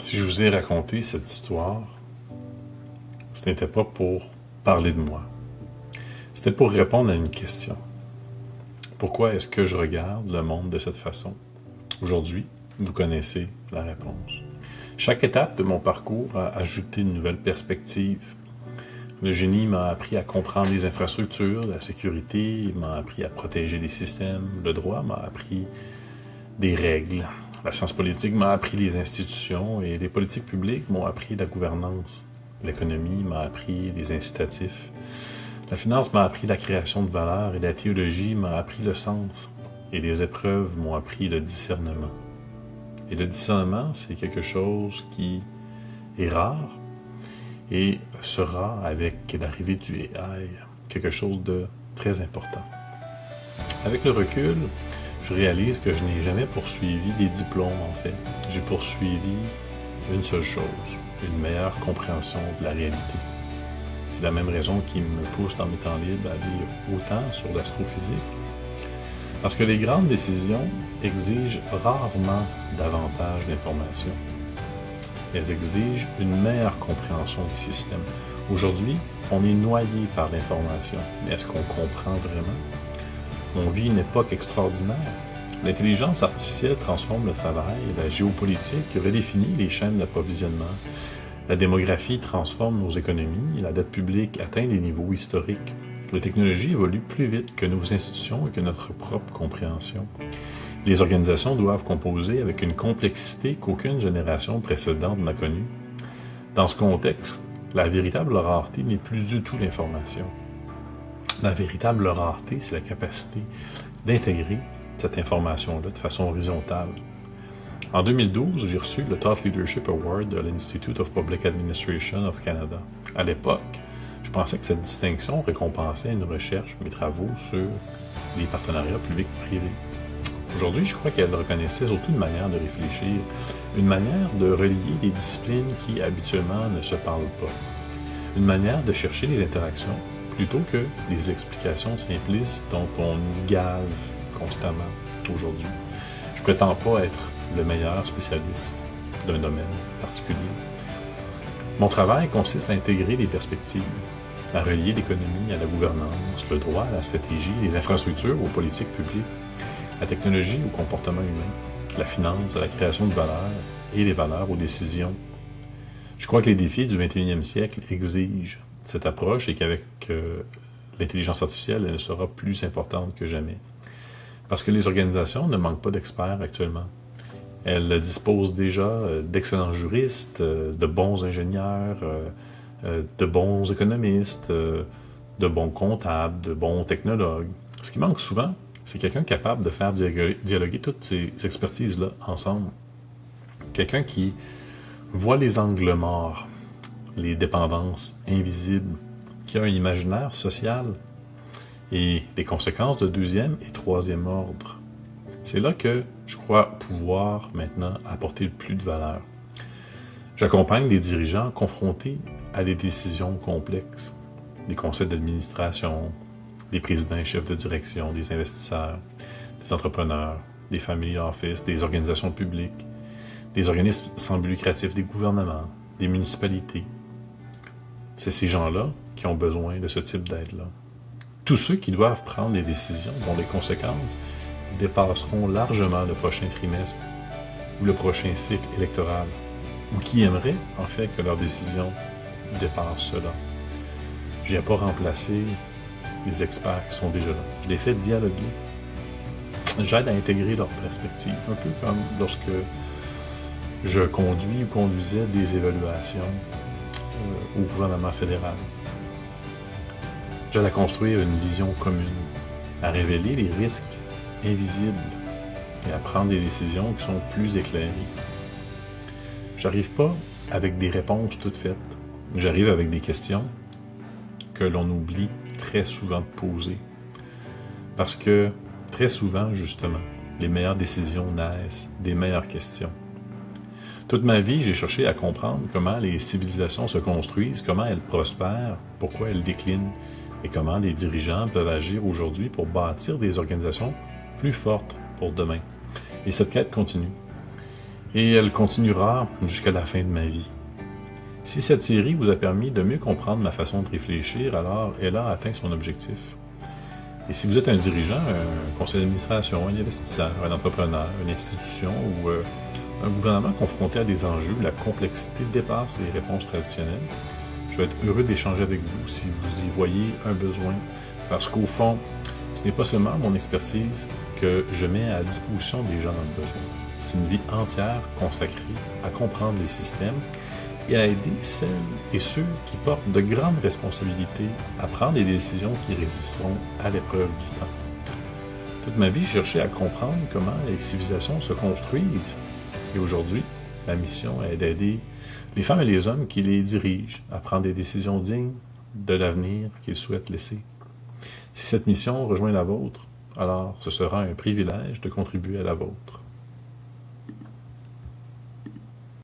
Si je vous ai raconté cette histoire, ce n'était pas pour parler de moi. C'était pour répondre à une question. Pourquoi est-ce que je regarde le monde de cette façon? Aujourd'hui, vous connaissez la réponse. Chaque étape de mon parcours a ajouté une nouvelle perspective. Le génie m'a appris à comprendre les infrastructures, la sécurité m'a appris à protéger les systèmes, le droit m'a appris des règles, la science politique m'a appris les institutions et les politiques publiques m'ont appris la gouvernance. L'économie m'a appris les incitatifs. La finance m'a appris la création de valeur et la théologie m'a appris le sens. Et les épreuves m'ont appris le discernement. Et le discernement, c'est quelque chose qui est rare et sera, avec l'arrivée du AI, quelque chose de très important. Avec le recul, je réalise que je n'ai jamais poursuivi des diplômes, en fait. J'ai poursuivi une seule chose, une meilleure compréhension de la réalité. C'est la même raison qui me pousse dans mes temps libres à lire autant sur l'astrophysique. Parce que les grandes décisions exigent rarement davantage d'informations. Elles exigent une meilleure compréhension du système. Aujourd'hui, on est noyé par l'information. Mais est-ce qu'on comprend vraiment? On vit une époque extraordinaire. L'intelligence artificielle transforme le travail, la géopolitique redéfinit les chaînes d'approvisionnement. La démographie transforme nos économies, la dette publique atteint des niveaux historiques. La technologie évolue plus vite que nos institutions et que notre propre compréhension. Les organisations doivent composer avec une complexité qu'aucune génération précédente n'a connue. Dans ce contexte, la véritable rareté n'est plus du tout l'information. La véritable rareté, c'est la capacité d'intégrer cette information-là de façon horizontale. En 2012, j'ai reçu le Thought Leadership Award de l'Institute of Public Administration of Canada. À l'époque, je pensais que cette distinction récompensait une recherche, mes travaux sur les partenariats publics-privés. Aujourd'hui, je crois qu'elle reconnaissait surtout une manière de réfléchir, une manière de relier des disciplines qui habituellement ne se parlent pas, une manière de chercher les interactions plutôt que les explications simplistes dont on nous gave constamment aujourd'hui. Je prétends pas être le meilleur spécialiste d'un domaine particulier. Mon travail consiste à intégrer des perspectives, à relier l'économie à la gouvernance, le droit à la stratégie, les infrastructures aux politiques publiques, la technologie au comportement humain, la finance à la création de valeurs et les valeurs aux décisions. Je crois que les défis du 21e siècle exigent cette approche et qu'avec l'intelligence artificielle, elle sera plus importante que jamais. Parce que les organisations ne manquent pas d'experts actuellement. Elles disposent déjà d'excellents juristes, de bons ingénieurs, de bons économistes, de bons comptables, de bons technologues. Ce qui manque souvent, c'est quelqu'un capable de faire dialoguer toutes ces expertises-là ensemble. Quelqu'un qui voit les angles morts, les dépendances invisibles, qui a un imaginaire social et les conséquences de deuxième et troisième ordre. C'est là que je crois pouvoir maintenant apporter le plus de valeur. J'accompagne des dirigeants confrontés à des décisions complexes, des conseils d'administration, des présidents et chefs de direction, des investisseurs, des entrepreneurs, des family office, des organisations publiques, des organismes sans but lucratif, des gouvernements, des municipalités. C'est ces gens-là qui ont besoin de ce type d'aide-là. Tous ceux qui doivent prendre des décisions dont les conséquences dépasseront largement le prochain trimestre ou le prochain cycle électoral, ou qui aimeraient, en fait, que leurs décisions dépassent cela. Je ne viens pas remplacer les experts qui sont déjà là. Je les fais dialoguer. J'aide à intégrer leurs perspectives, un peu comme lorsque je conduis ou conduisais des évaluations au gouvernement fédéral. J'aide à construire une vision commune, à révéler les risques invisibles et à prendre des décisions qui sont plus éclairées. J'arrive pas avec des réponses toutes faites. J'arrive avec des questions que l'on oublie très souvent de poser. Parce que très souvent, justement, les meilleures décisions naissent des meilleures questions. Toute ma vie, j'ai cherché à comprendre comment les civilisations se construisent, comment elles prospèrent, pourquoi elles déclinent, et comment les dirigeants peuvent agir aujourd'hui pour bâtir des organisations plus fortes pour demain. Et cette quête continue. Et elle continuera jusqu'à la fin de ma vie. Si cette série vous a permis de mieux comprendre ma façon de réfléchir, alors elle a atteint son objectif. Et si vous êtes un dirigeant, un conseil d'administration, un investisseur, un entrepreneur, une institution ou un gouvernement confronté à des enjeux où la complexité dépasse les réponses traditionnelles, je vais être heureux d'échanger avec vous si vous y voyez un besoin. Parce qu'au fond, ce n'est pas seulement mon expertise que je mets à disposition des gens dans le besoin. C'est une vie entière consacrée à comprendre les systèmes et à aider celles et ceux qui portent de grandes responsabilités à prendre des décisions qui résisteront à l'épreuve du temps. Toute ma vie, j'ai cherché à comprendre comment les civilisations se construisent. Et aujourd'hui, ma mission est d'aider les femmes et les hommes qui les dirigent à prendre des décisions dignes de l'avenir qu'ils souhaitent laisser. Si cette mission rejoint la vôtre, alors ce sera un privilège de contribuer à la vôtre.